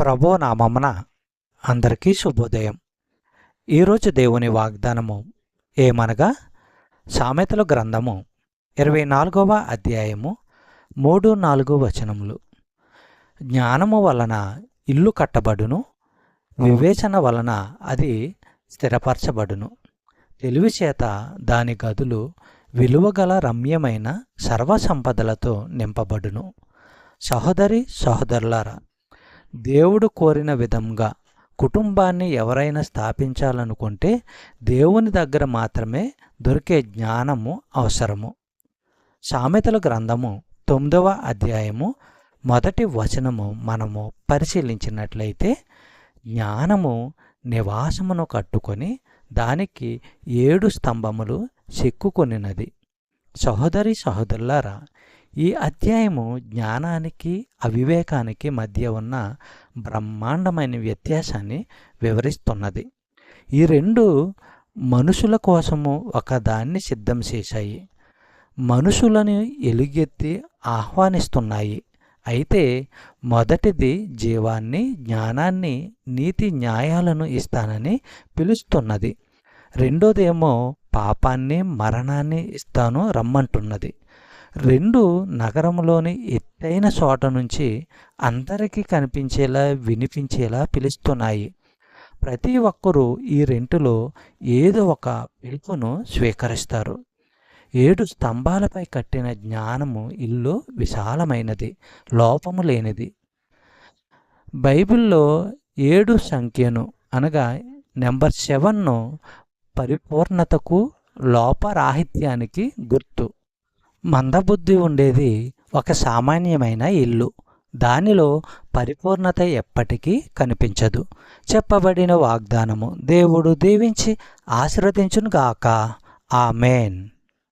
ప్రభు నామమున అందరికీ శుభోదయం. ఈరోజు దేవుని వాగ్దానము ఏమనగా, సామెతల గ్రంథము 24వ అధ్యాయము 3-4 వచనములు. జ్ఞానము వలన ఇల్లు కట్టబడును, వివేచన వలన అది స్థిరపరచబడును. తెలివి చేత దాని గదులు విలువగల రమ్యమైన సర్వసంపదలతో నింపబడును. సహోదరి సహోదరులారా, దేవుడు కోరిన విధంగా కుటుంబాన్ని ఎవరైనా స్థాపించాలనుకుంటే దేవుని దగ్గర మాత్రమే దొరికే జ్ఞానము అవసరము. సామెతల గ్రంథము 9వ అధ్యాయము 1వ వచనము మనము పరిశీలించినట్లయితే, జ్ఞానము నివాసమును కట్టుకొని దానికి 7 స్తంభములు చెక్కుకొనినది. సహోదరి సహోదరులారా, ఈ అధ్యాయము జ్ఞానానికి అవివేకానికి మధ్య ఉన్న బ్రహ్మాండమైన వ్యత్యాసాన్ని వివరిస్తున్నది. ఈ రెండు మనుషుల కోసము ఒకదాన్ని సిద్ధం చేశాయి, మనుషులను ఎలుగెత్తి ఆహ్వానిస్తున్నాయి. అయితే మొదటిది జీవాన్ని, జ్ఞానాన్ని, నీతి న్యాయాలను ఇస్తానని పిలుస్తున్నది. రెండోదేమో పాపాన్ని, మరణాన్ని ఇస్తాను రమ్మంటున్నది. రెండు నగరంలోని ఎత్తైన చోట నుంచి అందరికీ కనిపించేలా, వినిపించేలా పిలుస్తున్నాయి. ప్రతి ఒక్కరూ ఈ రెంటిలో ఏదో ఒక పిలుపును స్వీకరిస్తారు. 7 స్తంభాలపై కట్టిన జ్ఞానము ఇల్లు విశాలమైనది, లోపము లేనిది. బైబిల్లో 7 సంఖ్యను అనగా నెంబర్ 7ను పరిపూర్ణతకు, లోపరాహిత్యానికి గుర్తు. మందబుద్ధి ఉండేది ఒక సామాన్యమైన ఇల్లు, దానిలో పరిపూర్ణత ఎప్పటికీ కనిపించదు. చెప్పబడిన వాగ్దానము దేవుడు దీవించి ఆశీర్వదించునుగాక. ఆమేన్.